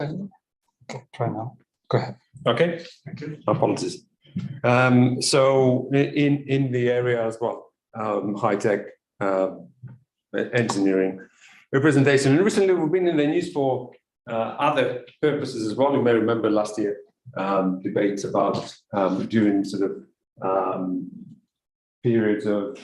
Okay, try now. Go ahead. Okay, thank you. Apologies. So in the area as well, high-tech engineering representation. And recently we've been in the news for other purposes as well. You may remember last year debates about during sort of periods of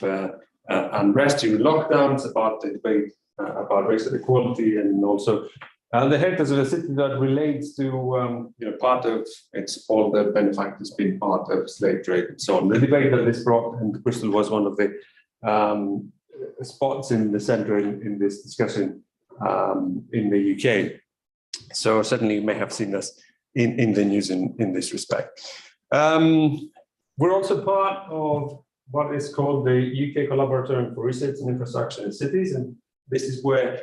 unrest during lockdowns, about the debate about racial equality, and also the heritage of the city that relates to part of its all the benefactors being part of slave trade and so on. The debate that this brought, and Bristol was one of the spots in the centre in this discussion in the UK. So certainly you may have seen us in the news in this respect. We're also part of what is called the UK Collaboratorium for Research and Infrastructure in Cities, and this is where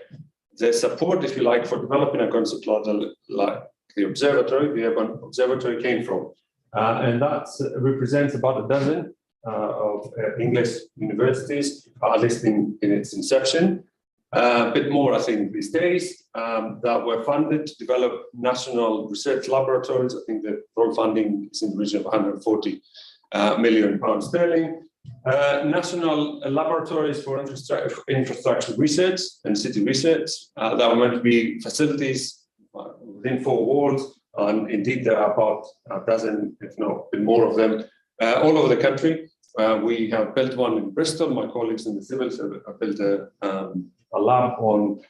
the support, if you like, for developing a concept like the Observatory, the Urban Observatory, came from. And that represents about a dozen of English universities, at least in its inception. A bit more, I think, these days, that were funded to develop national research laboratories. I think the total funding is in the region of 140 million pounds sterling. National laboratories for infrastructure research and city research that were meant to be facilities within four walls, and indeed there are about a dozen, if not a bit more of them, all over the country. We have built one in Bristol. My colleagues in the civil have built a lab on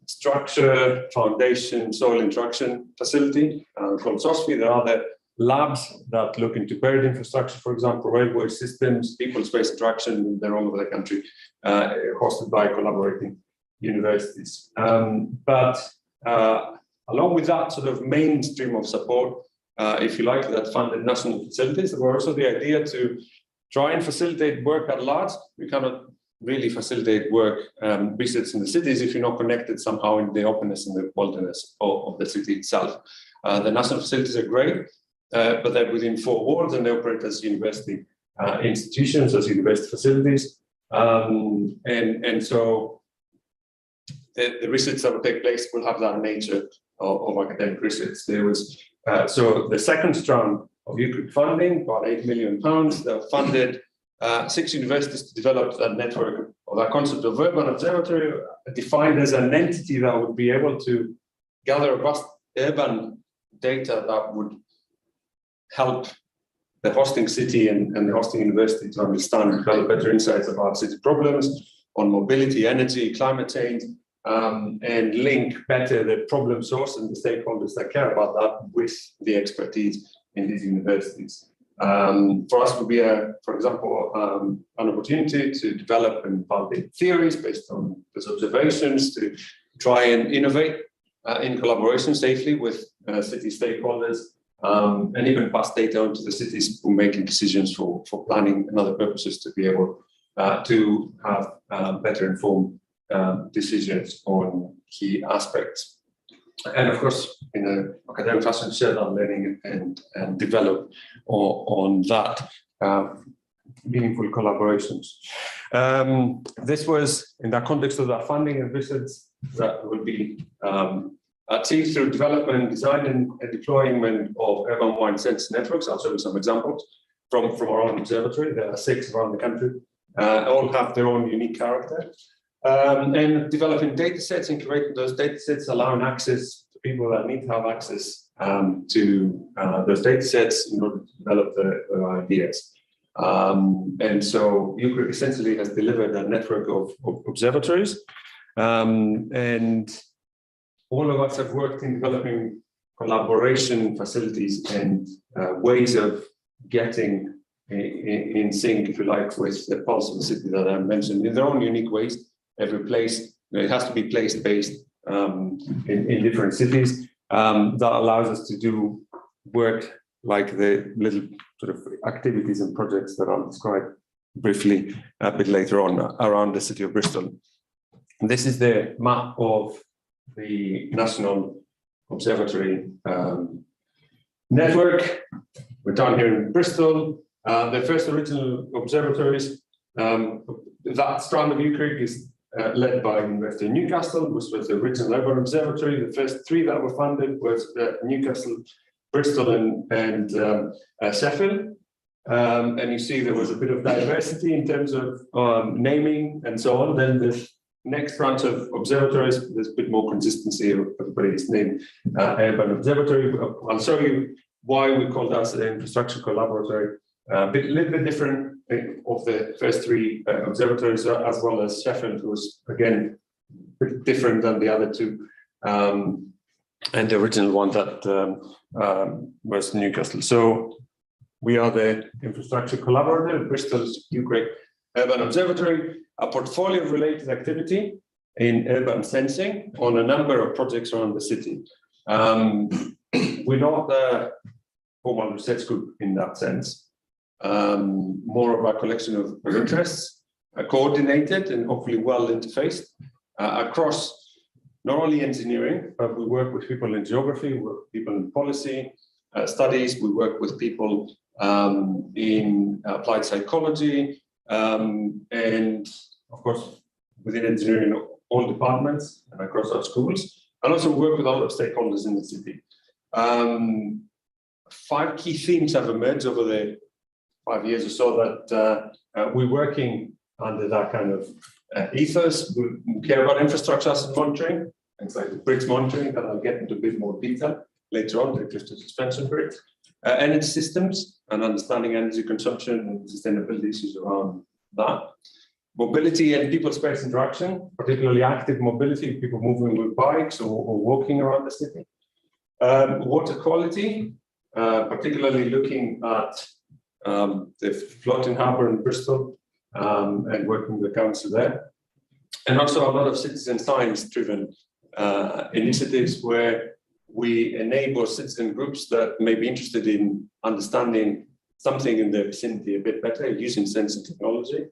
structure, foundation, soil interaction facility called SOSFI. There are other labs that look into buried infrastructure, for example, railway systems, people-space interaction. They're all over the country, hosted by collaborating universities. But along with that sort of mainstream of support, if you like, that funded national facilities, there were also the idea to try and facilitate work at large. We cannot really facilitate work, research in the cities if you're not connected somehow in the openness and the wilderness of the city itself. The national facilities are great, but they're within four walls and they operate as university institutions, as university facilities. And so the research that will take place will have that nature of academic research. There was, so the second strand of UCRIC funding, about £8 million, that funded 6 universities to develop that network, or that concept of urban observatory, defined as an entity that would be able to gather robust urban data that would help the hosting city and the hosting university to understand and develop better insights about city problems on mobility, energy, climate change, and link better the problem source and the stakeholders that care about that with the expertise in these universities. For us, would be, for example, an opportunity to develop and validate theories based on those observations, to try and innovate in collaboration safely with city stakeholders, and even pass data on to the cities who are making decisions for planning and other purposes to be able to have better informed decisions on key aspects. And of course, in an academic fashion, share that learning and develop on that meaningful collaborations. This was in the context of that funding and research that will be achieved through development, design, and deployment of urban-wide sense networks. I'll show you some examples from our own observatory. There are 6 around the country. All have their own unique character. And developing data sets and curating those data sets, allowing access to people that need to have access to those data sets in order to develop their ideas. And so UCRIC essentially has delivered a network of observatories. And all of us have worked in developing collaboration facilities and ways of getting in sync, if you like, with the pulse of the city that I mentioned in their own unique ways. Every place, it has to be place-based in different cities. That allows us to do work like the little sort of activities and projects that I'll describe briefly a bit later on around the city of Bristol. And this is the map of the National Observatory network. We're down here in Bristol. The first original observatories, that strand of UCRIC is led by University of Newcastle, which was the original urban observatory. The first 3 that were funded was Newcastle, Bristol, and Sheffield. And you see there was a bit of diversity in terms of naming and so on. Then the next branch of observatories, there's a bit more consistency of everybody's name. Urban Observatory, I'll show you why we call that the infrastructure collaboratory. A little bit different of the first 3 observatories, as well as Sheffield, was again a bit different than the other 2. And the original one that was Newcastle. So we are the infrastructure collaborator, Bristol's UGREC Urban Observatory, a portfolio of related activity in urban sensing on a number of projects around the city. We're not a formal research group in that sense, more of a collection of interests, coordinated and hopefully well interfaced across not only engineering, but we work with people in geography, we work with people in policy studies, we work with people in applied psychology, and of course, within engineering, all departments and across our schools, and also work with a lot of stakeholders in the city. 5 key themes have emerged over the 5 years or so that we're working under that kind of ethos. We care about infrastructure asset monitoring, things like the bridge monitoring, that I'll get into a bit more detail later on, like just the suspension bridge. Energy systems and understanding energy consumption and sustainability issues around that. Mobility and people space interaction, particularly active mobility, people moving with bikes or walking around the city. Water quality, particularly looking at the floating harbour in Bristol and working with the council there. And also a lot of citizen science driven initiatives where we enable citizen groups that may be interested in understanding something in their vicinity a bit better using sensing technology.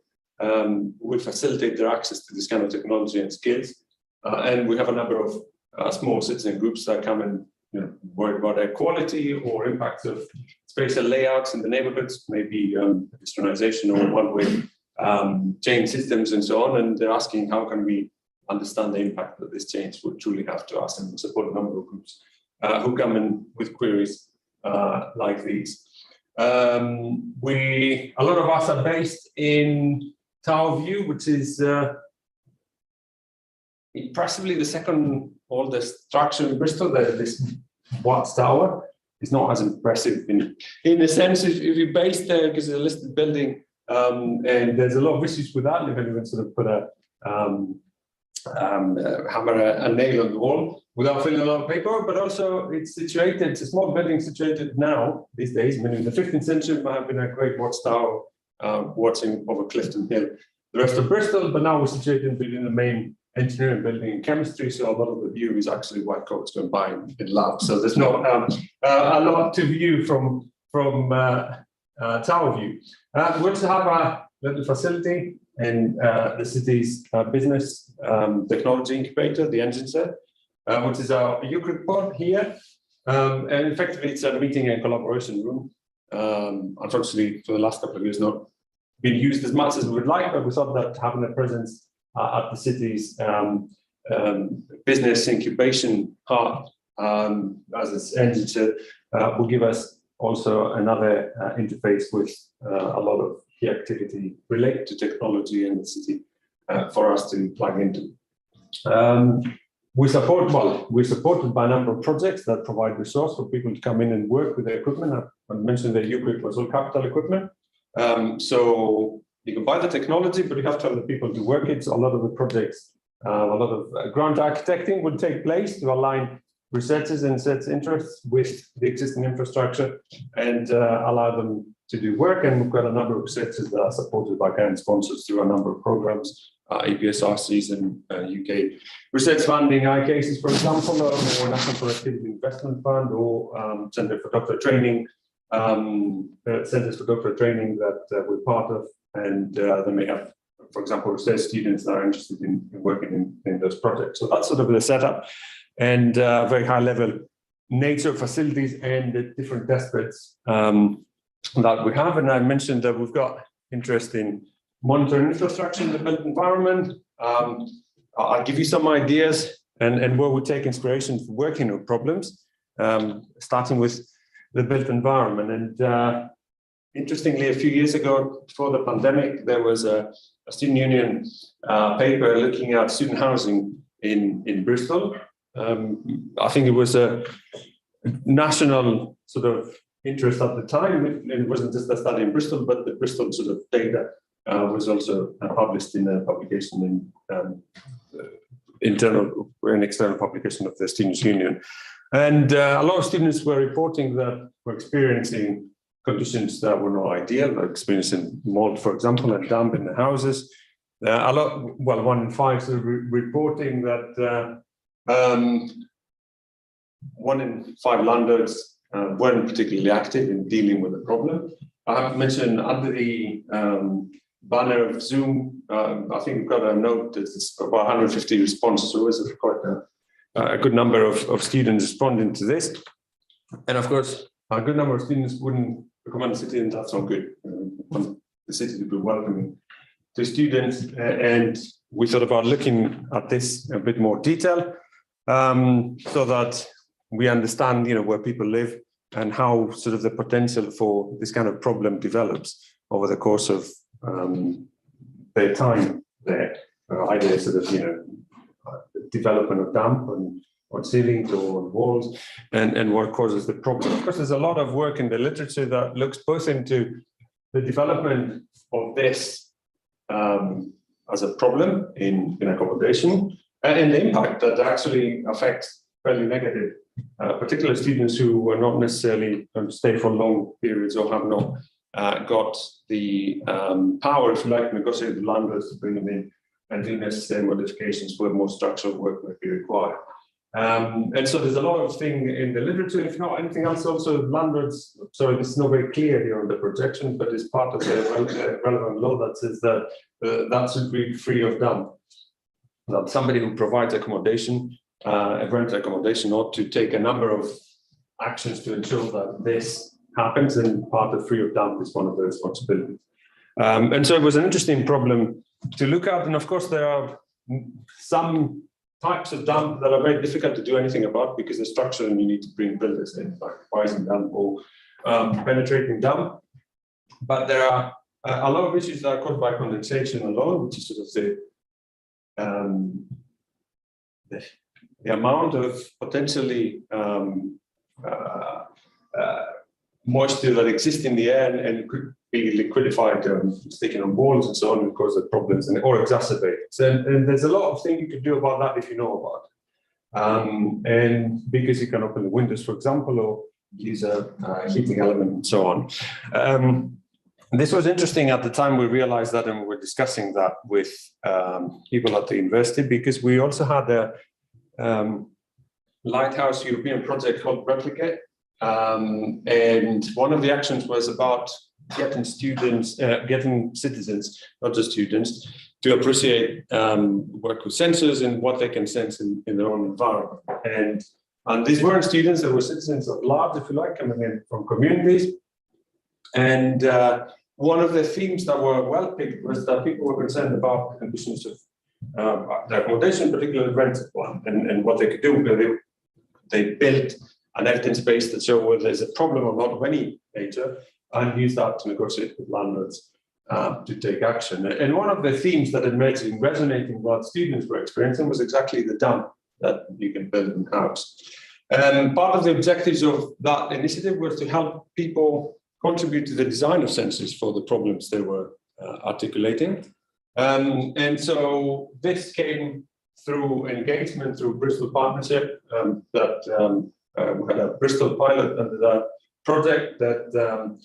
We facilitate their access to this kind of technology and skills. And we have a number of small citizen groups that come and worry about air quality or impacts of spatial layouts in the neighborhoods, maybe pedestrianization or one-way chain systems and so on. And they're asking how can we understand the impact that this change would truly have to us, and we support a number of groups who come in with queries like these. A lot of us are based in Tower View, which is impressively the second oldest structure in Bristol. This Watts Tower is not as impressive in a sense if you're based there, because it's a listed building, and there's a lot of issues with that. If anyone sort of put a hammer a nail on the wall without filling a lot of paper, but also it's situated, it's a small building situated now, these days, I mean, in the 15th century, it might have been a great watch tower watching over Clifton Hill, the rest of Bristol, but now we're situated within the main engineering building in chemistry, so a lot of the view is actually white coats going by in labs, so there's not a lot to view from Tower View. We also have a little facility in the city's business technology incubator, the Engine Set, which is our UGREC pod here. And effectively, it's a meeting and collaboration room. Unfortunately, for the last couple of years, not been used as much as we would like, but we thought that having a presence at the city's business incubation hub, as its Engine Set, will give us also another interface with a lot of key activity related to technology in the city for us to plug into. We're supported by a number of projects that provide resource for people to come in and work with their equipment. I mentioned that UGREC was all capital equipment. So you can buy the technology, but you have to have the people to work it. So a lot of the projects, a lot of grant architecting would take place to align researchers and research interests with the existing infrastructure and allow them to do work. And we've got a number of researchers that are supported by grant sponsors through a number of programs, EPSRCs and UK research funding, ICASES, for example, or National Productivity Investment Fund, or Centre for Doctor Training, centres for doctoral training that we're part of. And they may have, for example, research students that are interested in working in those projects. So that's sort of the setup and very high level nature of facilities and the different test beds that we have. And I mentioned that we've got interest in monitor infrastructure in the built environment. I'll give you some ideas and where we take inspiration for working on problems, starting with the built environment. And interestingly, a few years ago, before the pandemic, there was a student union paper looking at student housing in Bristol. I think it was a national sort of interest at the time. It wasn't just a study in Bristol, but the Bristol sort of data was also published in a publication in internal and external publication of the Students' Union. And a lot of students were reporting that were experiencing conditions that were not ideal, like experiencing mold, for example, and damp in the houses. Well, 1 in 5 sort of reporting that 1 in 5 landlords weren't particularly active in dealing with the problem. I have mentioned under the banner of Zoom, I think we've got a note that it's about 150 responses, so it's quite a good number of students responding to this. And of course, a good number of students wouldn't recommend the city, and that's not good. We want the city to be welcoming to students, and we thought about looking at this in a bit more detail, so that we understand, where people live and how sort of the potential for this kind of problem develops over the course of their time there. Either sort of, development of damp on ceilings or on walls, and what causes the problem. Of course, there's a lot of work in the literature that looks both into the development of this as a problem in accommodation, and the impact that actually affects fairly negative, particularly students who are not necessarily going to stay for long periods or have not got the power, if you like, to negotiate with landlords to bring them in and do necessary modifications where more structural work might be required. And so there's a lot of things in the literature. If not anything else, also landlords, sorry, this is not very clear here on the projection, but it's part of the relevant law that says that that should be free of damp. That somebody who provides accommodation, a rental accommodation, ought to take a number of actions to ensure that this happens, and part of free of damp is one of the responsibilities. And so it was an interesting problem to look at. And of course, there are some types of damp that are very difficult to do anything about because the structure, and you need to bring builders in, like rising damp or penetrating damp. But there are a lot of issues that are caused by condensation alone, which is sort of the amount of potentially moisture that exists in the air and could be liquidified, sticking on walls and so on, and cause problems or exacerbate it. And there's a lot of things you could do about that if you know about it. And because you can open the windows, for example, or use a heating element and so on. This was interesting at the time. We realized that, and we were discussing that with people at the university, because we also had a Lighthouse European project called Replicate. And one of the actions was about getting students, getting citizens, not just students, to appreciate work with sensors and what they can sense in their own environment. And these weren't students, they were citizens at large, if you like, coming in from communities. And one of the themes that were well picked was that people were concerned about the conditions of their accommodation, particularly the rented one, and what they could do. They built an evidence base that showed whether there's a problem or not of any nature, and use that to negotiate with landlords to take action. And one of the themes that emerged in resonating what students were experiencing was exactly the damp that you can build in house. And part of the objectives of that initiative was to help people contribute to the design of sensors for the problems they were articulating. And so this came through engagement through Bristol Partnership, that we had a Bristol pilot under that project that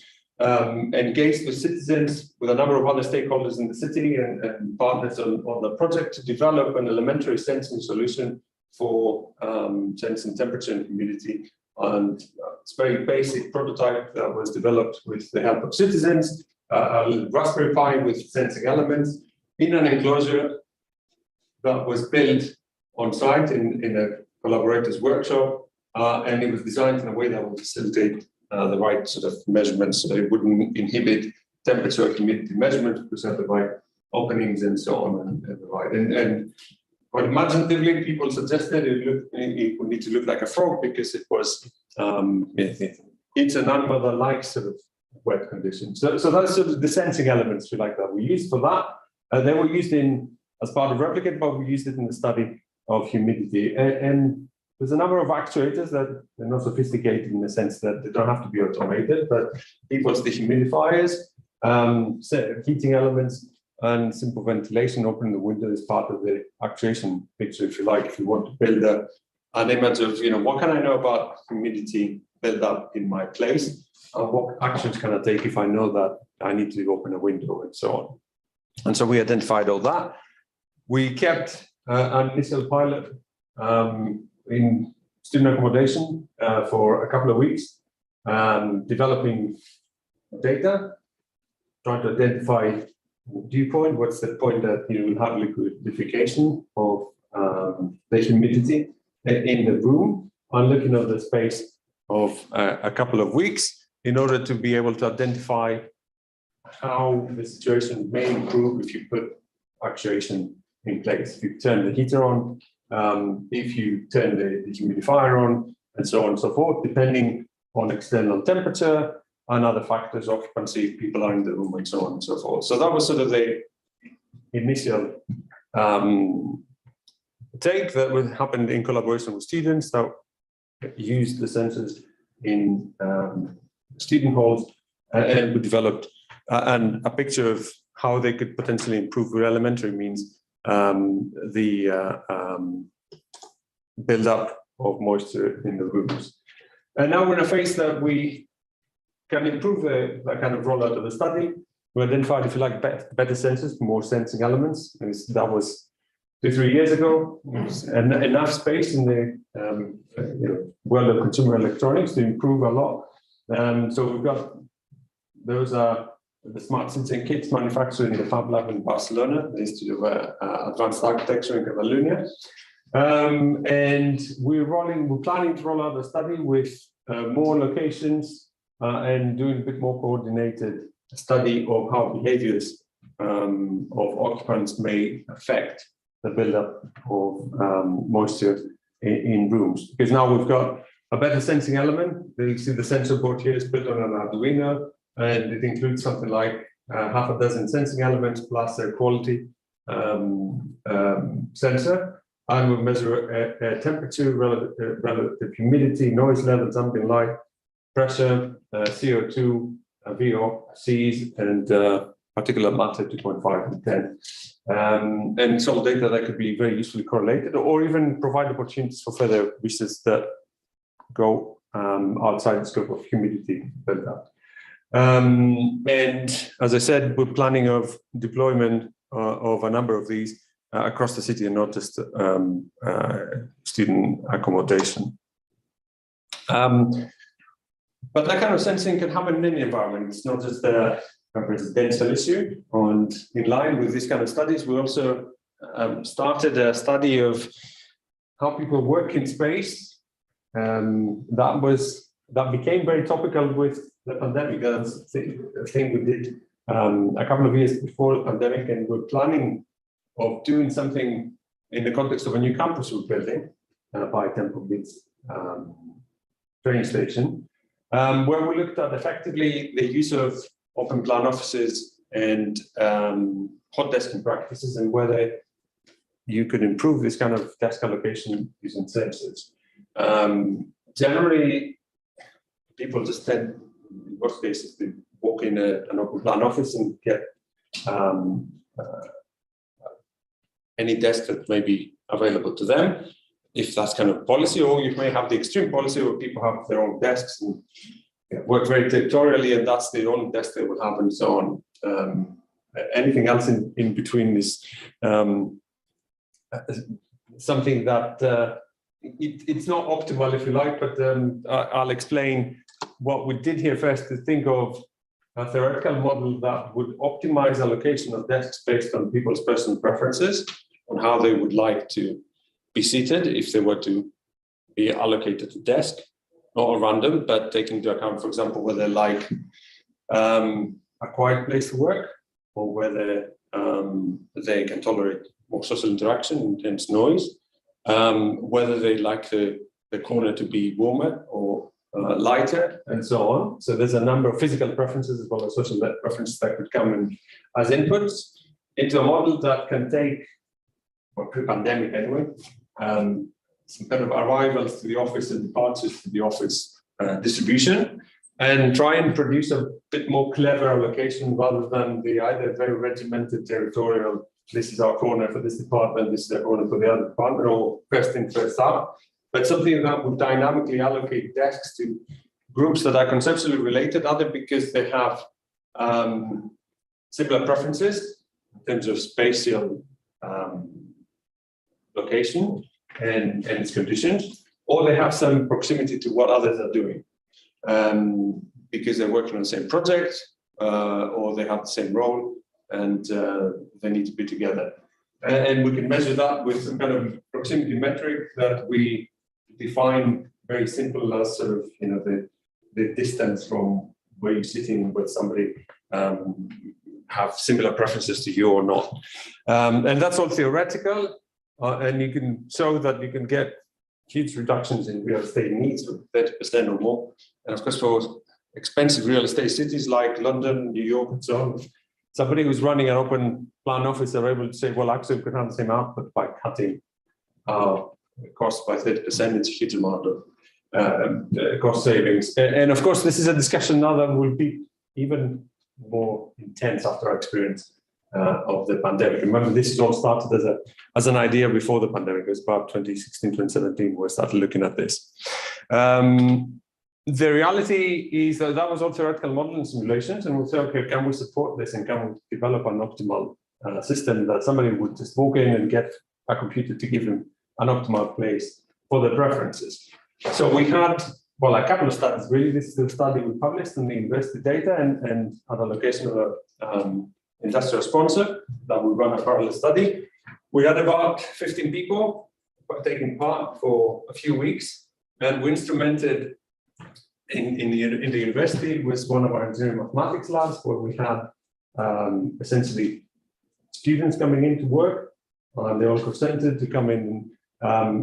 engaged with citizens, with a number of other stakeholders in the city and partners on the project to develop an elementary sensing solution for sensing temperature and humidity. And it's a very basic prototype that was developed with the help of citizens, a Raspberry Pi with sensing elements in an enclosure that was built on site in a collaborator's workshop. And it was designed in a way that would facilitate the right sort of measurements so that it wouldn't inhibit temperature, humidity measurements, because have the right openings and so on, and the right. And quite imaginatively, people suggested it would need to look like a frog because it was it's an animal that likes sort of wet conditions. So that's sort of the sensing elements, if you like, that we used for that. They were used as part of Replicate, but we used it in the study of humidity. And there's a number of actuators that are not sophisticated in the sense that they don't have to be automated, but people's dehumidifiers, heating elements, and simple ventilation. Opening the window is part of the actuation picture, if you like, if you want to build an image of, what can I know about humidity build up in my place? And what actions can I take if I know that I need to open a window and so on? And so we identified all that. We kept an initial pilot in student accommodation for a couple of weeks, developing data, trying to identify dew point, what's the point that you will have liquidification of the humidity in the room, and looking at the space of a couple of weeks in order to be able to identify how the situation may improve if you put actuation in place. If you turn the heater on, if you turn the humidifier on, and so on and so forth, depending on external temperature and other factors, occupancy, if people are in the room, and so on and so forth. So that was sort of the initial take that happened in collaboration with students that used the sensors in student halls, and we developed a picture of how they could potentially improve with elementary means the build-up of moisture in the rooms. And now we're in a phase that we can improve the kind of rollout of the study. We identified, if you like, better sensors, more sensing elements. That was 2-3 years ago. And enough space in the world of consumer electronics to improve a lot. So we've got those are the smart sensing kits manufactured in the Fab Lab in Barcelona, the Institute of Advanced Architecture in Catalonia. And we're planning to roll out a study with more locations and doing a bit more coordinated study of how behaviors of occupants may affect the buildup of moisture in rooms. Because now we've got a better sensing element. You see the sensor board here is built on an Arduino, and it includes something like half a dozen sensing elements plus a quality sensor. And we'll measure temperature, relative humidity, noise level, something like pressure, CO2, VOCs, and particulate matter 2.5 and 10. And it's all data that could be very usefully correlated, or even provide opportunities for further research that go outside the scope of humidity build-up. And as I said, we're planning of deployment of a number of these across the city, and not just student accommodation. But that kind of sensing can happen in any environment. It's not just a residential issue. And in line with these kind of studies, we also started a study of how people work in space. That became very topical with the pandemic. That's a thing we did a couple of years before the pandemic, and we're planning of doing something in the context of a new campus we're building by Temple Beats train station, where we looked at effectively the use of open plan offices and hot desking practices, and whether you could improve this kind of desk allocation using sensors. Generally, people just tend, in most cases, to walk in an open plan office and get any desk that may be available to them, if that's kind of policy, or you may have the extreme policy where people have their own desks and work very territorially, and that's the only desk they will have, and so on. Anything else in between is something that it's not optimal, if you like, but I'll explain what we did here first, to think of a theoretical model that would optimize allocation of desks based on people's personal preferences on how they would like to be seated if they were to be allocated to desk, not at random, but taking into account, for example, whether they like a a quiet place to work, or whether they can tolerate more social interaction, intense noise, whether they like the corner to be warmer or lighter, and so on. So there's a number of physical preferences as well as social preferences that could come in as inputs into a model that can take, or pre-pandemic anyway, some kind of arrivals to the office and departures to the office distribution, and try and produce a bit more clever allocation rather than the either very regimented territorial, this is our corner for this department, this is our corner for the other department, or first in, first out, but something that would dynamically allocate desks to groups that are conceptually related, either because they have similar preferences in terms of spatial location and its conditions, or they have some proximity to what others are doing. Because they're working on the same project, or they have the same role, and they need to be together. And we can measure that with some kind of proximity metric that we define very simple as sort of, the distance from where you're sitting with somebody have similar preferences to you or not. And that's all theoretical, and you can show that you can get huge reductions in real estate needs of 30% or more. And of course, for expensive real estate cities like London, New York, and so on, somebody who's running an open plan office are able to say, well, actually, we can have the same output by cutting costs by 30%. It's a huge amount of cost savings. And of course, this is a discussion now that will be even more intense after our experience of the pandemic. Remember, this is all started as an idea before the pandemic. It was about 2016, 2017, we started looking at this. The reality is that was all theoretical model and simulations, and we'll say, okay, can we support this, and can we develop an optimal system that somebody would just walk in and get a computer to give them an optimal place for their preferences. So we had, well, a couple of studies, really. This is the study we published, and we invested data and at a location of an industrial sponsor that we run a parallel study. We had about 15 people taking part for a few weeks, and we instrumented in the university with one of our engineering mathematics labs, where we had essentially students coming in to work, and they all consented to come in.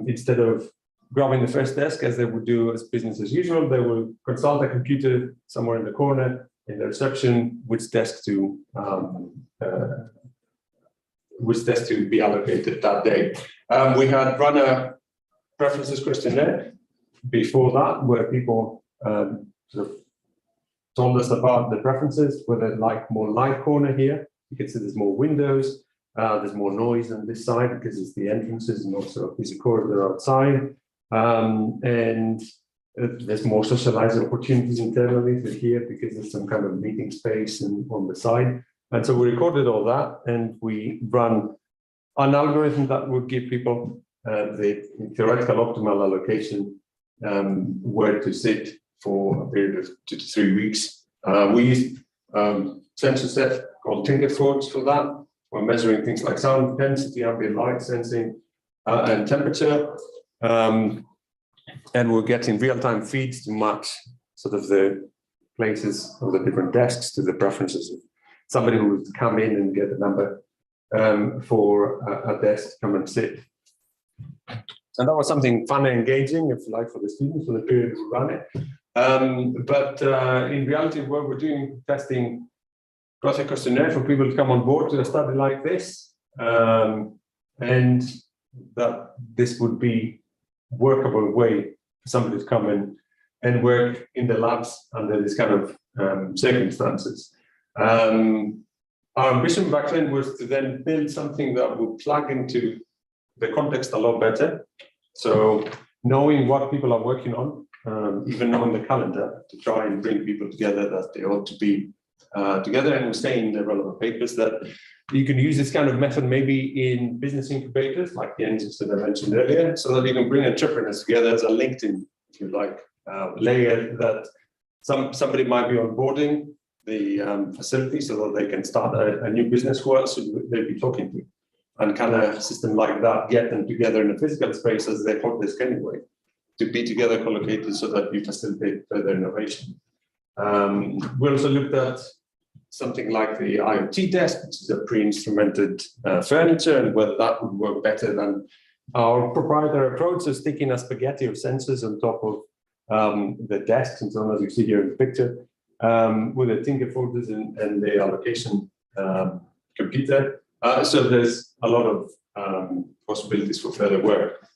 Instead of grabbing the first desk as they would do as business as usual, they will consult a computer somewhere in the corner in the reception, which desk to be allocated that day. We had run a preferences questionnaire before that, where people sort of told us about the preferences, whether they like more light corner here. You can see there's more windows, there's more noise on this side because it's the entrances and also a piece of corridor outside. And there's more socializing opportunities internally here because there's some kind of meeting space on the side. And so we recorded all that, and we run an algorithm that would give people the theoretical optimal allocation where to sit for a period of 2 to 3 weeks. We used sensor set called Tinkerfords for that. We're measuring things like sound intensity, ambient light sensing, and temperature. And we're getting real-time feeds to match sort of the places of the different desks to the preferences of somebody who would come in and get a number for a desk to come and sit. And that was something fun and engaging, if you like, for the students for the period we ran it. But in reality, what we're doing, testing project questionnaire for people to come on board to a study like this, and that this would be workable way for somebody to come in and work in the labs under this kind of circumstances. Our ambition back then was to then build something that would plug into the context a lot better. So knowing what people are working on, even on the calendar, to try and bring people together that they ought to be together. And we say in the relevant papers that you can use this kind of method maybe in business incubators, like the engines that I mentioned earlier, so that you can bring entrepreneurs together as a LinkedIn, if you like, layer that somebody might be onboarding the facility so that they can start a new business. Who else should they be talking to? And kind of a system like that, get them together in a physical space as they hot desk anyway, to be together collocated so that you facilitate further innovation. We also looked at something like the IoT desk, which is a pre-instrumented furniture, and whether that would work better than our proprietary approach of sticking a spaghetti of sensors on top of the desks and so on, as you see here in the picture, with the Tinker folders and the allocation computer. So there's a lot of possibilities for further work.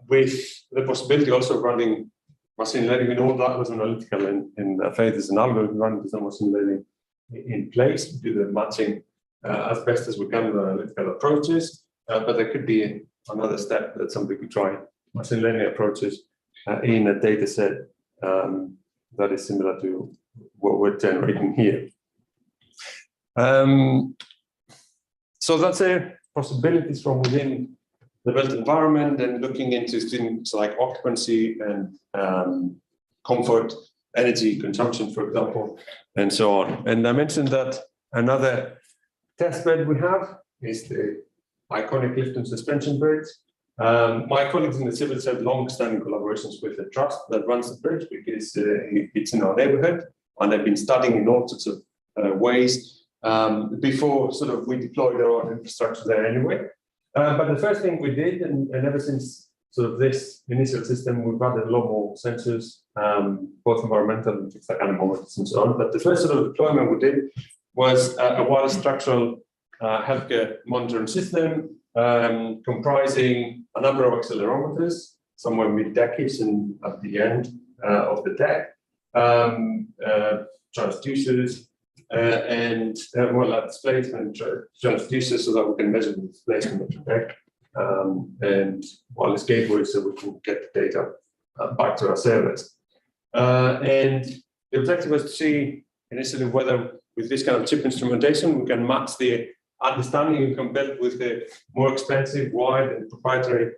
With the possibility also of running machine learning, we know that was analytical in faith is an algorithm running with some machine learning in place to do the matching as best as we can with analytical approaches. But there could be another step that somebody could try machine learning approaches in a data set that is similar to what we're generating here. So that's possibilities from within the built environment and looking into things like occupancy and comfort, energy consumption, for example, and so on. And I mentioned that another test bed we have is the iconic lift and suspension bridge. My colleagues in the civil have long-standing collaborations with the trust that runs the bridge because it's in our neighborhood, and they've been studying in all sorts of ways before sort of we deployed our own infrastructure there anyway. But the first thing we did, and ever since sort of this initial system, we've added a lot more sensors, both environmental and things like anemometers and so on. But the first sort of deployment we did was a wireless structural healthcare monitoring system comprising a number of accelerometers, somewhere mid-deckies and at the end of the deck, transducers, and displacement transducers so that we can measure the displacement of the deck, and wireless gateways so we can get the data back to our servers. And the objective was to see initially whether with this kind of chip instrumentation we can match the understanding you can build with the more expensive, wide and proprietary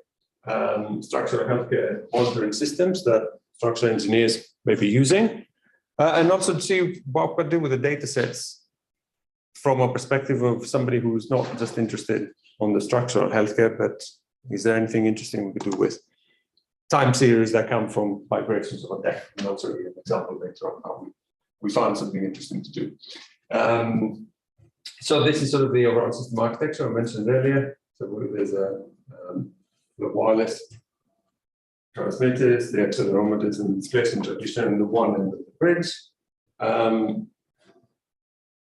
structural healthcare monitoring systems that structural engineers may be using. And also to see what we do with the data sets from a perspective of somebody who's not just interested on the structural healthcare, but is there anything interesting we could do with time series that come from vibrations of a deck? And also give an example later on how we found something interesting to do. So this is sort of the overall system architecture I mentioned earlier. So there's the wireless transmitters, the accelerometers, and the displacement transducer, and the one end of the bridge. And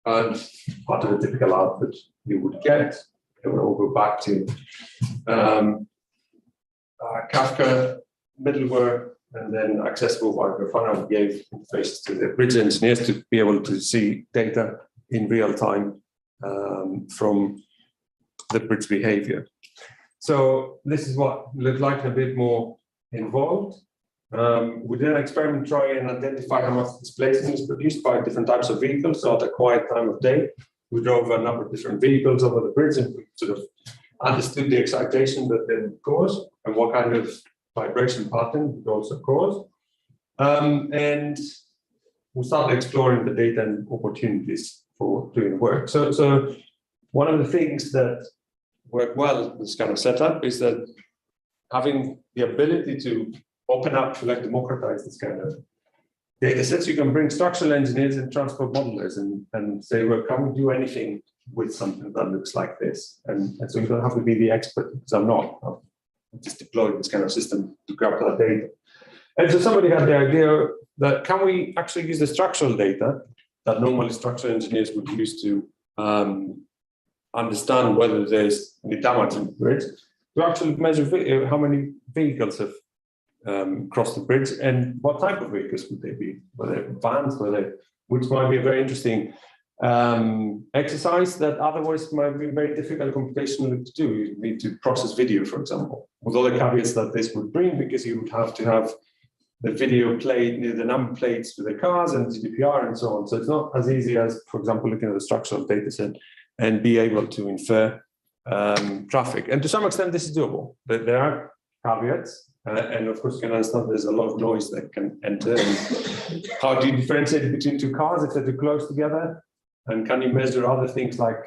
part of the typical output you would get, and we'll go back to Kafka middleware, and then accessible via Grafana. We gave interfaces to the bridge engineers to be able to see data in real time from the bridge behavior. So this is what looked like a bit more involved. We did an experiment try and identify how much displacement is produced by different types of vehicles. So at a quiet time of day, we drove a number of different vehicles over the bridge and we sort of understood the excitation that they would cause and what kind of vibration pattern would also cause. And we started exploring the data and opportunities for doing work. So one of the things that work well with this kind of setup is that having the ability to open up, like democratize this kind of data sets, you can bring structural engineers and transport modelers and say, well, can we do anything with something that looks like this? And so you don't have to be the expert, because I'm not. I've just deployed this kind of system to grab that data. And so somebody had the idea that can we actually use the structural data that normally structural engineers would use to understand whether there's any damage in the bridge, to actually measure how many vehicles have crossed the bridge and what type of vehicles would they be, whether vans, which might be a very interesting exercise that otherwise might be very difficult computationally to do. You need to process video, for example, with all the caveats that this would bring, because you would have to have the video played near the number plates for the cars and GDPR and so on. So it's not as easy as, for example, looking at the structural data set and be able to infer traffic. And to some extent, this is doable, but there are caveats. And of course, you can understand there's a lot of noise that can enter. And how do you differentiate between two cars if they're too close together? And can you measure other things like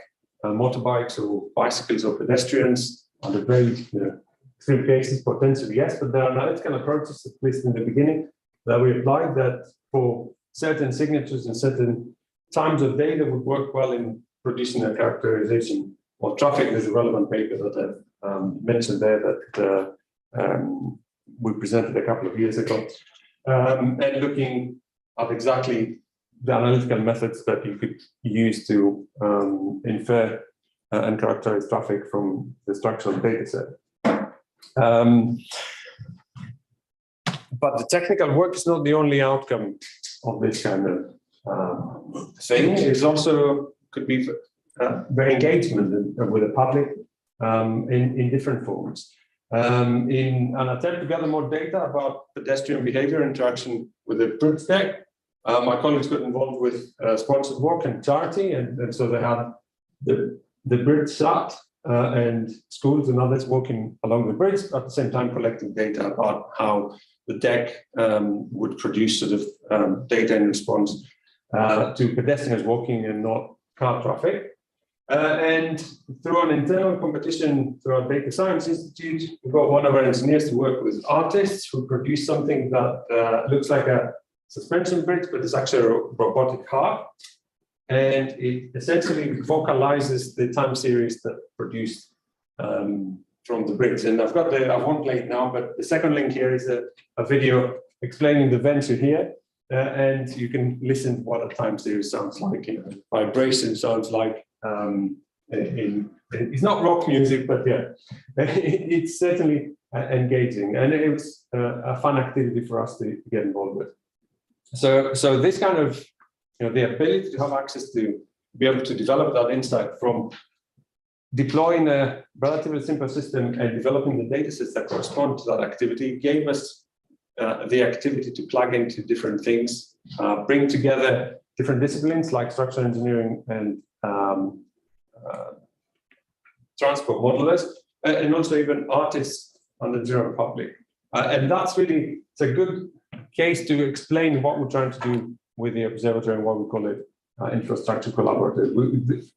motorbikes or bicycles or pedestrians? Under very extreme cases, potentially yes, but there are analytical approaches, at least in the beginning, that we applied that for certain signatures and certain times of day that would work well in producing a characterization of traffic. There's a relevant paper that I've mentioned there that we presented a couple of years ago, and looking at exactly the analytical methods that you could use to infer and characterize traffic from the structural data set. But the technical work is not the only outcome of this kind of thing. It also could be very engagement with the public in different forms. In an attempt to gather more data about pedestrian behavior interaction with the bridge deck, my colleagues got involved with sponsored walk and charity, and so they had the bridge sat and schools and others walking along the bridge, at the same time collecting data about how the deck would produce sort of data in response to pedestrians walking and not car traffic. And through an internal competition through our Data Science Institute, we got one of our engineers to work with artists who produced something that looks like a suspension bridge, but it's actually a robotic car. And it essentially vocalizes the time series that produced from the bridge. And I won't play it now, but the second link here is a video explaining the venture here. And you can listen to what a time series sounds like. You know, vibration sounds like, it's not rock music, but yeah, it's certainly engaging. And it was a fun activity for us to get involved with. So this kind of, the ability to have access to be able to develop that insight from deploying a relatively simple system and developing the data sets that correspond to that activity gave us the activity to plug into different things, bring together different disciplines like structural engineering and transport modelers, and also even artists and the general public. And that's really, it's a good case to explain what we're trying to do with the observatory and what we call it infrastructure collaborative.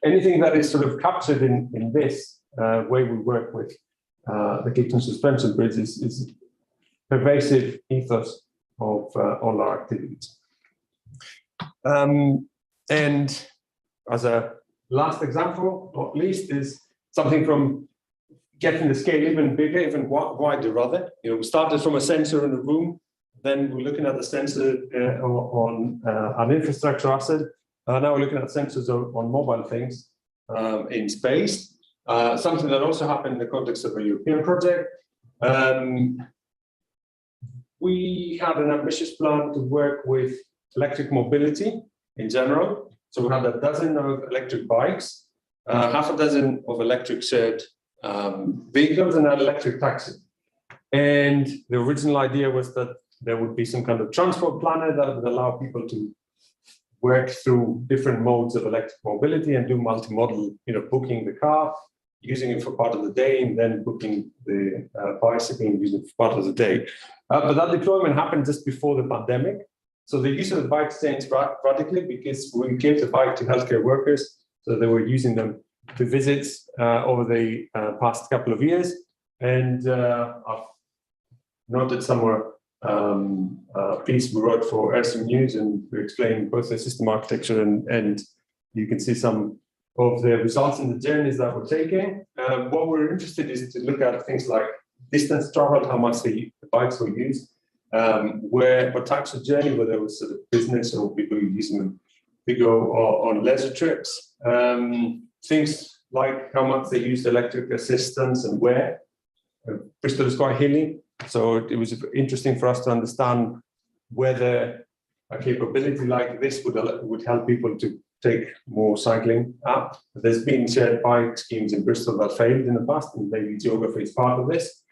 Anything that is sort of captured in this way we work with the Clifton Suspension Bridge is pervasive ethos of all our activities. And as a last example, not least, is something from getting the scale even bigger, even wider rather. We started from a sensor in a room, then we're looking at the sensor on an infrastructure asset. Now we're looking at sensors on mobile things in space. Something that also happened in the context of a European project. We had an ambitious plan to work with electric mobility in general. So we had a dozen of electric bikes, half a dozen of electric shared vehicles, and an electric taxi. And the original idea was that there would be some kind of transport planner that would allow people to work through different modes of electric mobility and do multimodal, booking the car, using it for part of the day, and then booking the bicycle and using it for part of the day. But that deployment happened just before the pandemic. So the use of the bikes changed radically because we gave the bike to healthcare workers, so they were using them to visits over the past couple of years. And I've noted somewhere a piece we wrote for Airstream News, and we explain both the system architecture and you can see some of the results in the journeys that we're taking. What we're interested in is to look at things like distance traveled, how much the bikes were used, what types of journey, whether it was sort of business or people using them to go on leisure trips. Things like how much they used electric assistance and where. Bristol is quite hilly, so it was interesting for us to understand whether a capability like this would help people to take more cycling up. There's been shared bike schemes in Bristol that failed in the past, and maybe geography is part of this.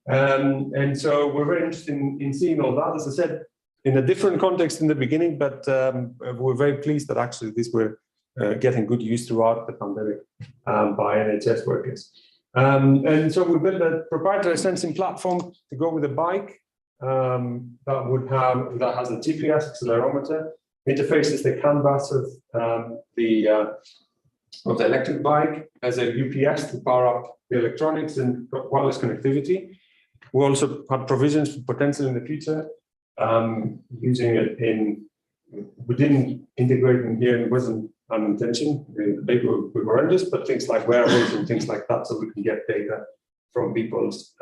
And so we're very interested in seeing all that, as I said, in a different context in the beginning, but we're very pleased that actually these were getting good use throughout the pandemic by NHS workers. And so we built a proprietary sensing platform to go with a bike that has a GPS accelerometer, interfaces the canvas of the electric bike, has a UPS to power up the electronics and wireless connectivity. We also had provisions for potential in the future, using it in we didn't integrate them here, and it wasn't an intention. The paper was horrendous, but things like wearables and things like that, so we can get data from people's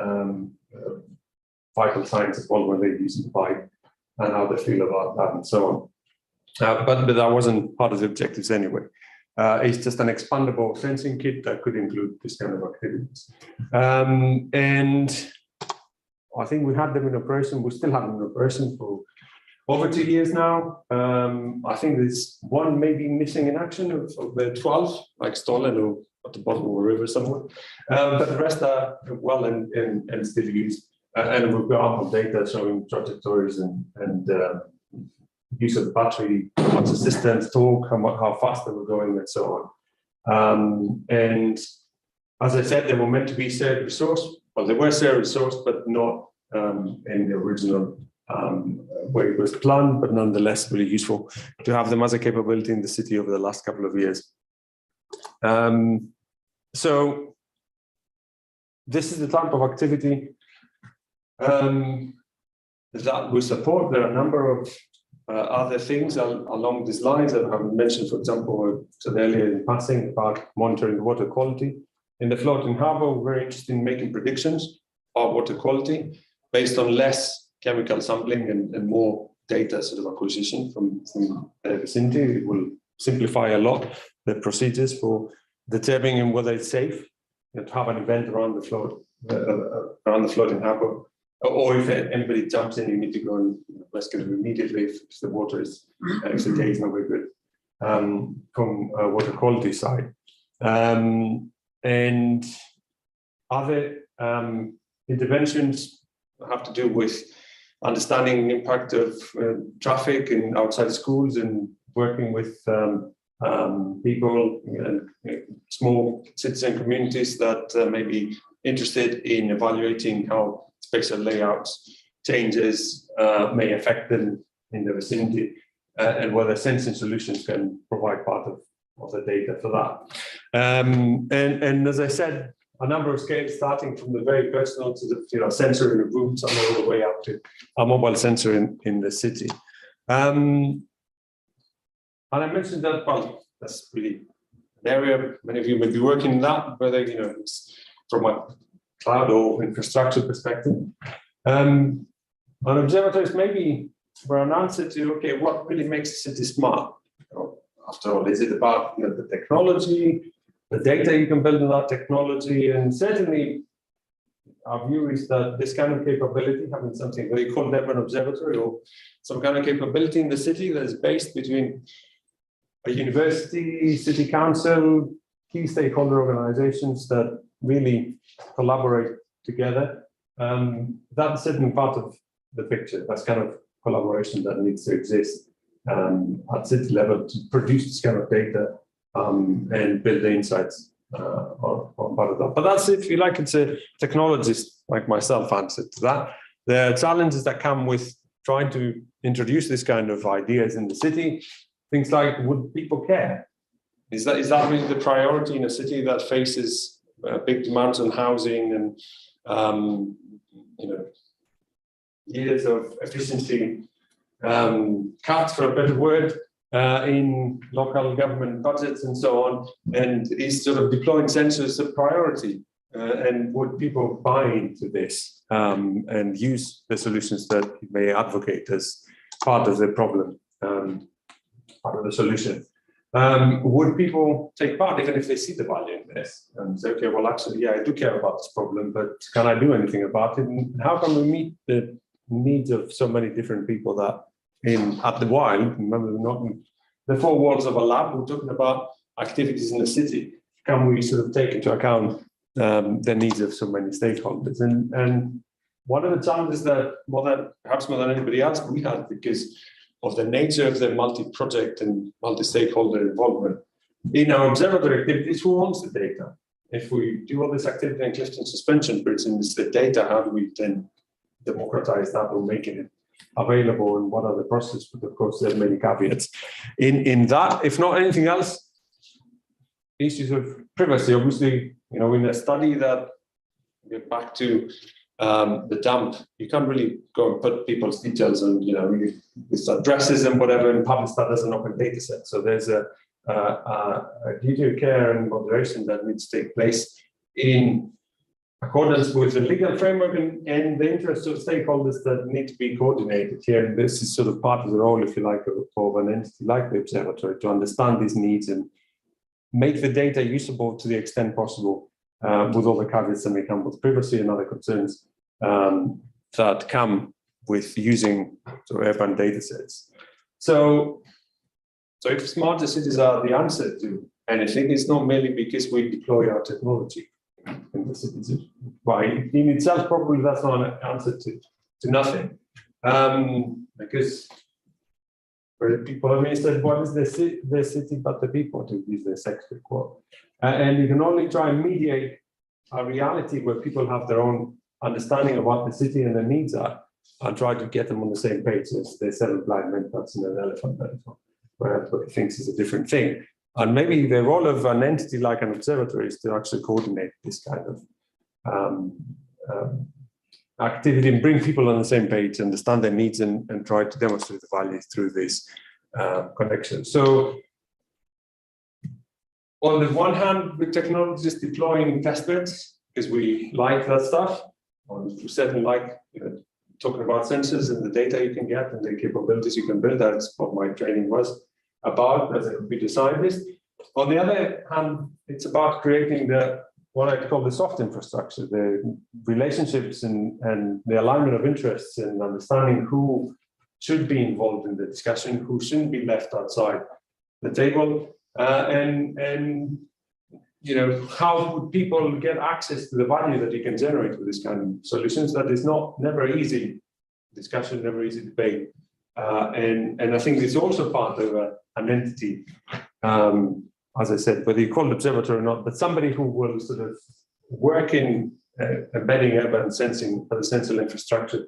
vital signs as well when they use the bike and how they feel about that and so on. But that wasn't part of the objectives anyway. It's just an expandable sensing kit that could include this kind of activities. And I think we had them in operation. We still have them in operation for over 2 years now. I think there's one maybe missing in action of the 12, like stolen or at the bottom of a river somewhere. But the rest are well and still used. And we've got ample data showing trajectories and use of the battery, what the systems talk, how fast they were going, and so on. And as I said, they were meant to be shared resource. Well, they were shared resource, but not in the original way it was planned, but nonetheless really useful to have them as a capability in the city over the last couple of years. So this is the type of activity that we support. There are a number of other things along these lines that I have mentioned. For example, said earlier in passing about monitoring water quality in the floating harbour. We're very interested in making predictions of water quality based on less chemical sampling and more data sort of acquisition from the vicinity. It will simplify a lot the procedures for determining whether it's safe to have an event around the floating harbour. Or if anybody jumps in, you need to go and rescue them immediately if the water is, if the day is not very good from a water quality side. And other interventions have to do with understanding the impact of traffic and outside schools and working with people and small citizen communities that may be interested in evaluating how spatial layouts changes may affect them in the vicinity, and whether sensing solutions can provide part of the data for that. And as I said, a number of scales, starting from the very personal to the sensor in a room, somewhere all the way up to a mobile sensor in the city. And I mentioned that, well, that's really an area many of you may be working in that, whether it's from a cloud or infrastructure perspective. And observatories maybe were an answer to, okay, what really makes a city smart? After all, is it about the technology, the data you can build on that technology? And certainly our view is that this kind of capability, having something that you call never an observatory or some kind of capability in the city that is based between a university, city council, key stakeholder organizations that really collaborate together. That's certainly part of the picture. That's kind of collaboration that needs to exist at city level to produce this kind of data and build the insights on part of that. But that's, if you like, it's a technologist like myself answer to that. The challenges that come with trying to introduce this kind of ideas in the city, things like, would people care? Is that really the priority in a city that faces big demands on housing and years of efficiency cuts, for a better word, in local government budgets and so on, and is sort of deploying sensors a priority? And would people buy into this and use the solutions that you may advocate as part of the problem, part of the solution? Would people take part even if they see the value in this and say, okay, well, actually, yeah, I do care about this problem, but can I do anything about it? And how can we meet the needs of so many different people that at the wild, remember, we're not in the four walls of a lab, we're talking about activities in the city. Can we sort of take into account the needs of so many stakeholders? And one of the challenges that, perhaps more than anybody else, we had, because of the nature of the multi-project and multi-stakeholder involvement in our observatory activities, who owns the data? If we do all this activity in Clifton Suspension Bridge and it's the data, how do we then democratize that or making it available, and what are the processes? But of course, there are many caveats in that. If not anything else, issues of privacy. Obviously, in a study that, get back to the dump, you can't really go and put people's details and, with addresses and whatever and publish that as an open data set. So there's a duty of care and moderation that needs to take place in accordance with the legal framework and the interests of stakeholders that need to be coordinated here. And this is sort of part of the role, if you like, of an entity like the Observatory, to understand these needs and make the data usable to the extent possible, with all the caveats that may come with privacy and other concerns that come with using urban data sets. So if smarter cities are the answer to anything, it's not merely because we deploy our technology in the cities. By in itself, probably that's not an answer to nothing. Because for the people, I mean, said, what is the city but the people, to use the Shakespeare quote. And you can only try and mediate a reality where people have their own understanding of what the city and their needs are, and try to get them on the same page as they said of blind men touching an elephant metaphor, where everybody thinks is a different thing. And maybe the role of an entity like an observatory is to actually coordinate this kind of activity and bring people on the same page, understand their needs, and try to demonstrate the value through this connection. So on the one hand, with technologists deploying testbeds, because we like that stuff, we certainly like talking about sensors and the data you can get and the capabilities you can build. That's what my training was about as a computer scientist. On the other hand, it's about creating what I call the soft infrastructure, the relationships and the alignment of interests, and understanding who should be involved in the discussion, who shouldn't be left outside the table, and how would people get access to the value that you can generate with this kind of solutions. That is never easy discussion, never easy debate, and I think it's also part of an entity. As I said, whether you call it observatory or not, but somebody who will sort of work in embedding urban sensing for the central infrastructure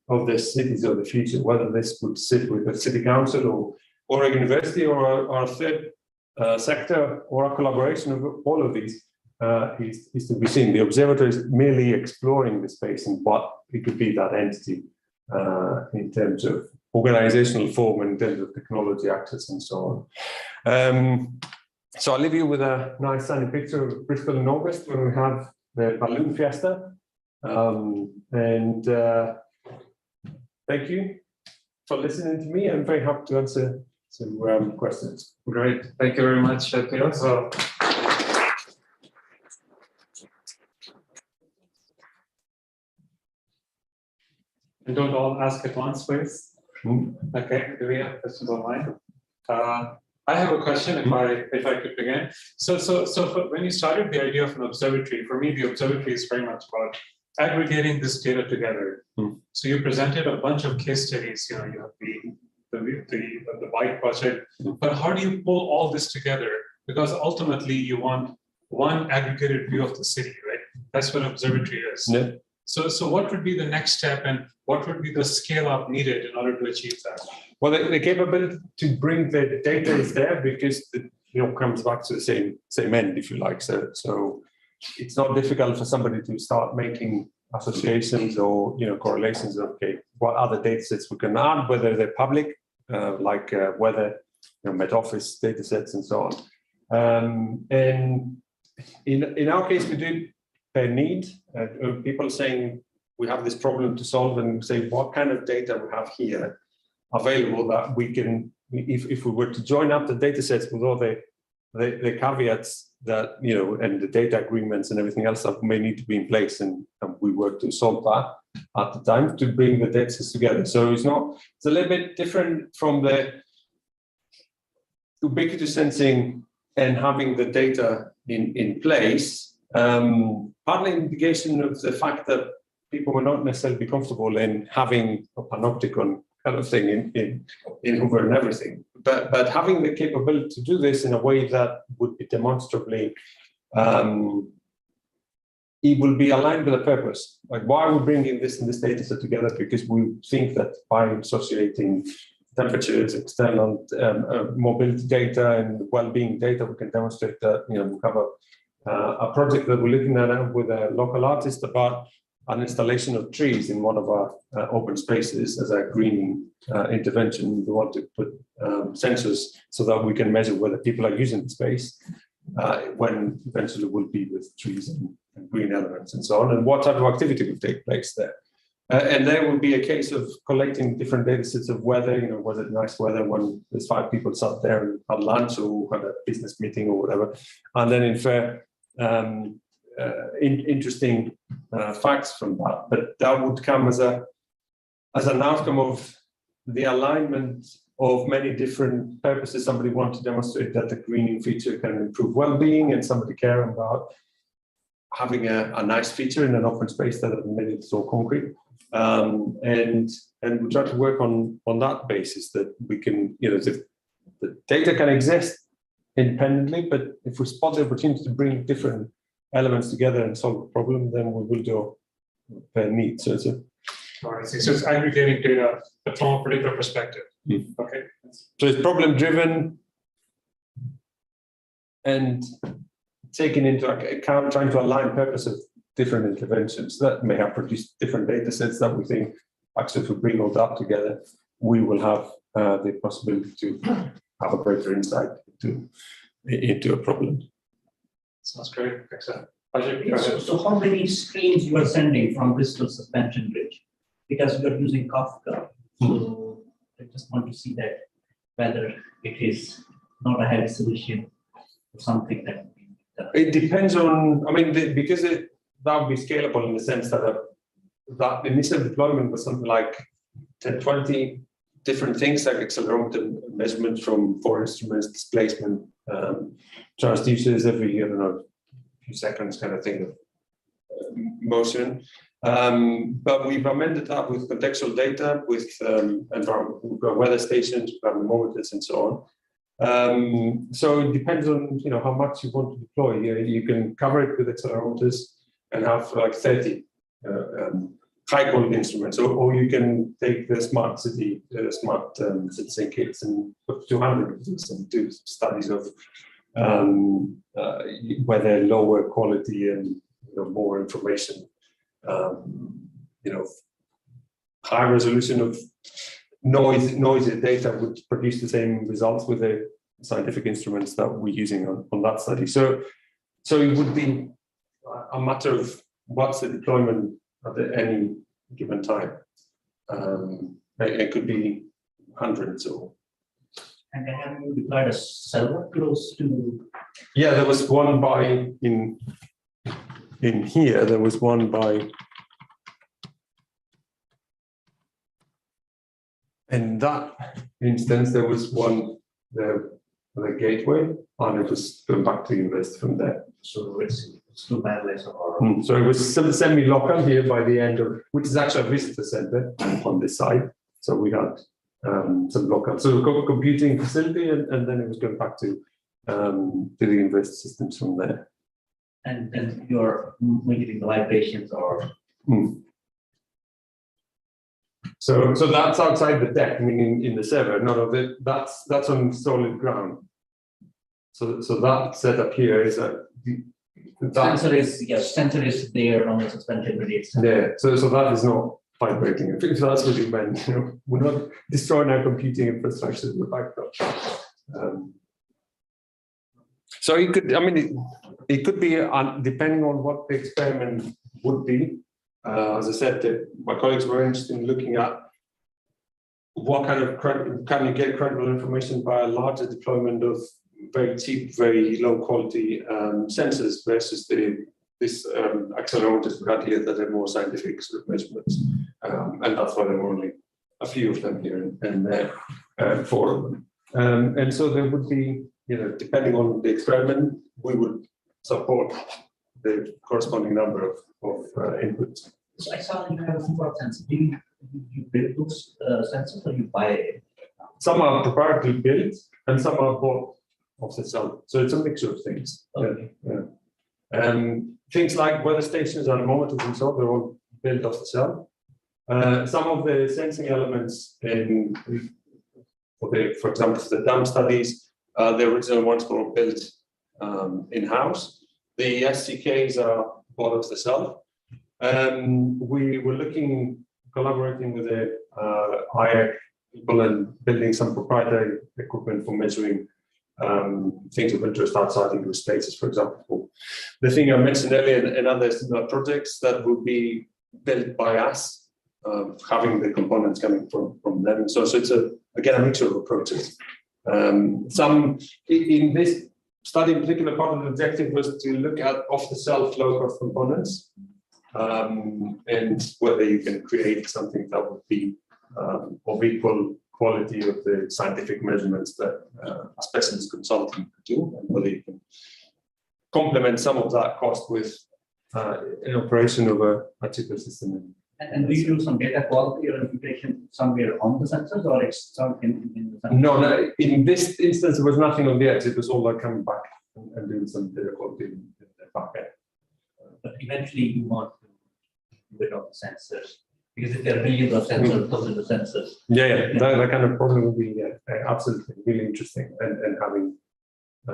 of the cities of the future, whether this would sit with a city council or a university or a third sector or a collaboration of all of these is to be seen. The observatory is merely exploring the space and what it could be that entity in terms of organizational form and in terms of technology access and so on. So I'll leave you with a nice sunny picture of Bristol in August when we have the balloon fiesta. Thank you for listening to me. I'm very happy to answer some questions. Great. Thank you very much, Theo. So, and don't all ask at once, please. Okay, do we have questions online? I have a question, if I could begin. So when you started the idea of an observatory, for me, the observatory is very much about aggregating this data together. So you presented a bunch of case studies. You have the bike project, but how do you pull all this together? Because ultimately, you want one aggregated view of the city, right? That's what observatory is. Yeah. So what would be the next step, and what would be the scale up needed in order to achieve that? Well, the capability to bring the data is there because it comes back to the same end, if you like. So it's not difficult for somebody to start making associations or correlations of what other data sets we can add, whether they're public, like weather, Met Office data sets and so on. And in our case, we do per need. People saying we have this problem to solve, and say what kind of data we have here available that we can, if we were to join up the data sets with all the caveats that and the data agreements and everything else that may need to be in place, and we work to solve that at the time to bring the data sets together. So it's a little bit different from the ubiquitous sensing and having the data in place. Partly an indication of the fact that people will not necessarily be comfortable in having a panopticon kind of thing in Hoover and everything, but having the capability to do this in a way that would be demonstrably, it will be aligned with the purpose. Like, why are we bringing this and this data set together? Because we think that by associating temperatures, external mobility data, and well-being data, we can demonstrate that we have a project that we're looking at with a local artist about an installation of trees in one of our open spaces as a greening intervention. We want to put sensors so that we can measure whether people are using the space when eventually will be with trees and green elements and so on, and what type of activity will take place there. And there will be a case of collecting different data sets of weather, was it nice weather when there's 5 people sat there and had lunch or had a business meeting or whatever, and then infer interesting facts from that. But that would come as an outcome of the alignment of many different purposes. Somebody wants to demonstrate that the greening feature can improve well-being, and somebody caring about having a nice feature in an open space that doesn't make it so concrete. And we try to work on that basis, that we can, the data can exist independently, but if we spot the opportunity to bring different elements together and solve a problem, then we will do per need. So it's so it's aggregating data from a particular perspective. Okay. So it's problem driven and taking into account, trying to align purpose of different interventions that may have produced different data sets that we think, actually, if we bring all that together, we will have the possibility to have a greater insight into a problem. Sounds great. Excellent. So how many streams you are sending from Bristol Suspension Bridge? Because we are using Kafka. So I just want to see that whether it is not a heavy solution or something that. It depends on, because that would be scalable in the sense that that initial deployment was something like 10, 20 different things, like accelerometer measurements from 4 instruments, displacement, transducers every, few seconds kind of thing of motion. But we've amended that with contextual data, with we've got weather stations, we've got thermometers and so on. So it depends on how much you want to deploy. You can cover it with accelerometers and have like 30 high quality instruments, or you can take the smart city, smart sensing kits and put 200 of these and do studies of whether lower quality and more information, high resolution of noisy data would produce the same results with the scientific instruments that we're using on that study. So it would be a matter of what's the deployment at any given time. It could be hundreds or. And have you deployed a server close to? Yeah, there was one in here. There was one by. In that instance, there was one the gateway, and it was going back to university from there. So it's too wireless or. So it was still semi-local here by the end of, which is actually a visitor center on this side. So we had some local, so computing facility, and then it was going back to the university systems from there. And then you're monitoring the vibrations or. So that's outside the deck, meaning in the server. No, that's on solid ground. So that setup here is Sensor is there on the suspension bridge. Yeah. So that is not vibrating. I think that's what you meant. We're not destroying our computing infrastructure in the background. So it could. It could be depending on what the experiment would be. As I said, my colleagues were interested in looking at what kind of can you get credible information by a larger deployment of very cheap, very low quality sensors versus this accelerometers we had here that are more scientific sort of measurements, and that's why there were only a few of them here and there, 4 of them, and so there would be, depending on the experiment, we would support the corresponding number of inputs. So I saw you have a number of sensors. Do you build those sensors or you buy it? Some are proprietary built and some are bought off the shelf. So it's a mixture of things. Okay. Things like weather stations and thermometers and so on, they're all built off the shelf. Some of the sensing elements for example, for the dam studies, the original ones were built in-house. The SCKs are bought off the shelf. We were collaborating with the IEEE people and building some proprietary equipment for measuring things of interest outside English spaces, for example. The thing I mentioned earlier and other similar projects that will be built by us, having the components coming from them. So it's again a mixture of approaches. Some in this study in particular, part of the objective was to look at off-the-shelf low-cost components and whether you can create something that would be of equal quality of the scientific measurements that a specialist consultant could do, and whether you can complement some of that cost with an operation of a cheaper system. And we do some data quality or verification somewhere on the sensors, or it's something in the sensors? No, in this instance, there was nothing on the edge. It was all like coming back and doing some data quality in the back end. But eventually you want to do it on the sensors, because if there are millions of sensors, thousands of sensors. Yeah, that kind of problem would be absolutely really interesting, and having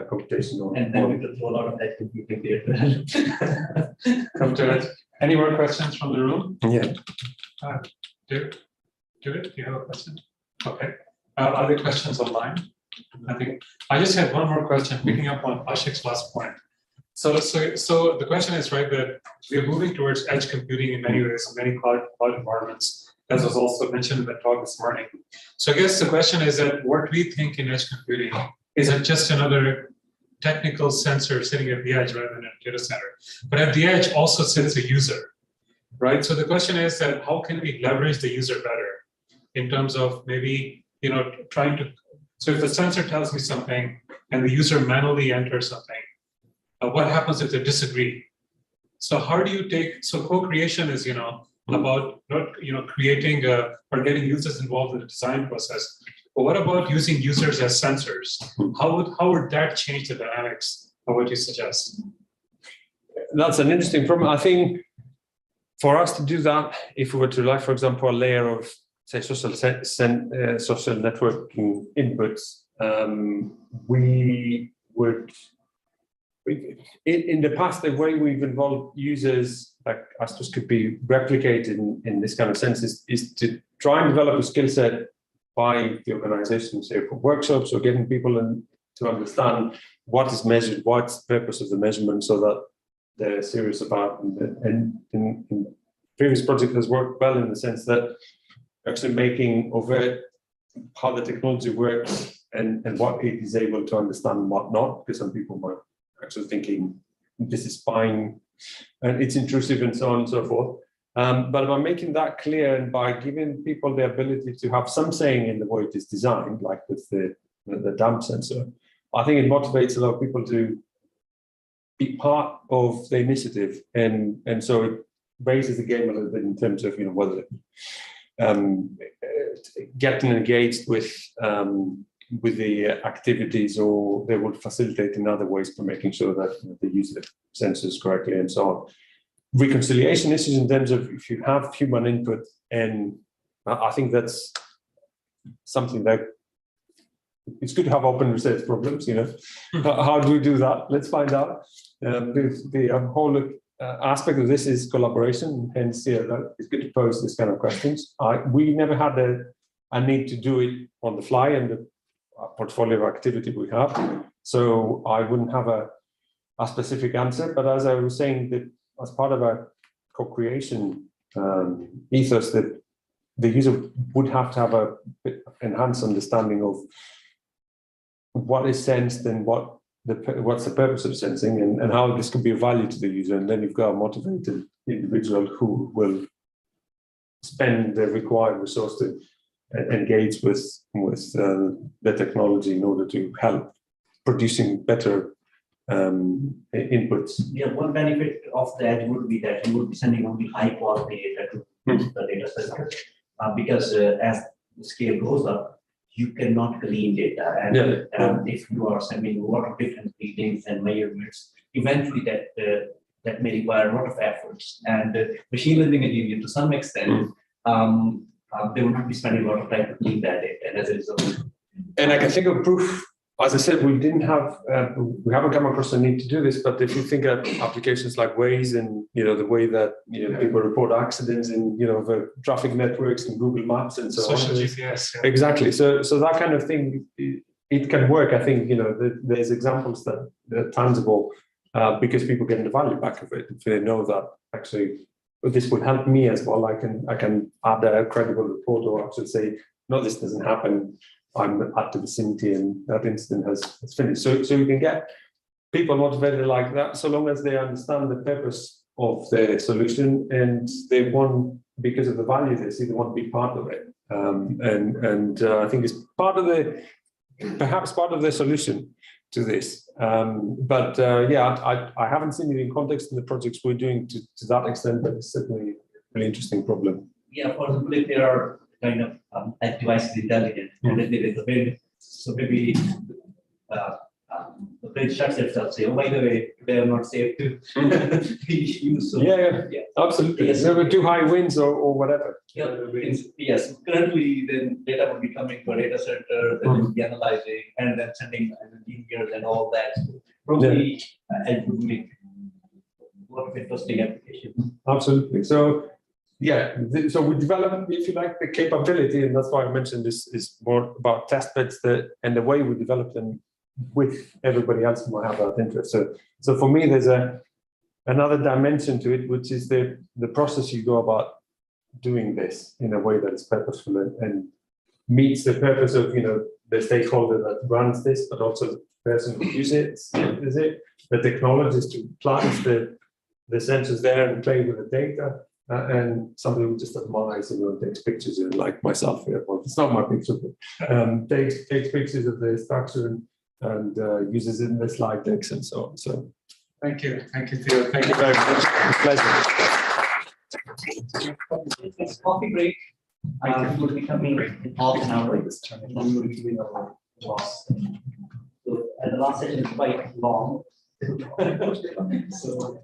computation on. And then we could throw a lot of that computing there. Come to it. Any more questions from the room? Yeah. Do you have a question? Okay. Are there questions online? I think I just had one more question, picking up on Ashik's last point. So the question is, right, that we're moving towards edge computing in many ways, in many cloud environments, as was also mentioned in the talk this morning. So I guess the question is that what we think in edge computing is that just another technical sensor sitting at the edge rather than a data center. But at the edge also sits a user, right? So the question is that how can we leverage the user better in terms of maybe, trying to, so if the sensor tells me something and the user manually enters something, what happens if they disagree? So how do you so co-creation is, about not, creating or getting users involved in the design process. But what about using users as sensors? How would that change the dynamics of what you suggest? That's an interesting problem. I think for us to do that, if we were to for example, a layer of, say, social networking inputs, we would, in the past, the way we've involved users, like Astros, could be replicated in this kind of sense is to try and develop a skill set by the organization, say for workshops or getting people to understand what is measured, what's the purpose of the measurement, so that they're serious about it. And in previous project has worked well in the sense that actually making overt how the technology works and what it is able to understand and what not, because some people might actually thinking this is fine and it's intrusive and so on and so forth. But by making that clear and by giving people the ability to have some saying in the way it is designed, like with the damp sensor, I think it motivates a lot of people to be part of the initiative, and so it raises the game a little bit in terms of whether getting engaged with the activities, or they would facilitate in other ways by making sure that they use the sensors correctly and so on. Reconciliation issues in terms of if you have human input, and I think that's something that it's good to have open research problems. How do we do that? Let's find out. The whole aspect of this is collaboration, hence it's good to pose this kind of questions. We never had a need to do it on the fly in the portfolio of activity we have, so I wouldn't have a specific answer. But as I was saying, that as part of a co-creation ethos, that the user would have to have a enhanced understanding of what is sensed and what's the purpose of sensing, and how this can be of value to the user. And then you've got a motivated individual who will spend the required resource to engage with the technology in order to help producing better inputs. Yeah, one benefit of the edge would be that you would be sending only high quality data to the data center, because as the scale goes up, you cannot clean data, and if you are sending a lot of different readings and measurements, eventually that may require a lot of efforts. And machine learning engineer, to some extent, they would be spending a lot of time to clean that data, and as a result. And I can think of proof as I said, we didn't have, we haven't come across the need to do this, but if you think of applications like Waze and, the way that, people report accidents in, the traffic networks and Google Maps and so Social on. GPS. Yeah. Exactly. So that kind of thing, it can work. I think, there's examples that are tangible because people get the value back of it. If they know that actually this will help me as well, I can add a credible report or actually say, no, this doesn't happen. I'm at the vicinity and that incident has finished. So you can get people motivated like that, so long as they understand the purpose of the solution and they want, because of the value they see, they want to be part of it. I think it's perhaps part of the solution to this. I haven't seen it in context in the projects we're doing to that extent, but it's certainly a really interesting problem. Yeah, for example, if there are kind of devices intelligent, and then there is a bid, so maybe the bridge shuts itself, say, oh, by the way, they are not safe to be used. So, yeah, absolutely. Yes. There were too high winds or whatever. Yeah, yes. Currently, then data would be coming to a data center, then we'll be analyzing, and then sending engineers and all that. So probably, it would make a lot of interesting applications. Absolutely. So, so we develop, if you like, the capability, and that's why I mentioned this is more about test beds and the way we develop them with everybody else who might have that interest. So for me, there's another dimension to it, which is the process you go about doing this in a way that is purposeful and meets the purpose of the stakeholder that runs this, but also the person who uses it, the technologist who plants the sensors there and play with the data. And somebody who just admires and takes pictures of, like myself here. Well, it's not my picture, but takes pictures of the structure and uses it in the slide decks and so on. So Thank you, Theo. thank you very much. Pleasure. It's coffee break. Will be coming in half an hour. And then we'll be doing our class. So, and the last session is quite long. So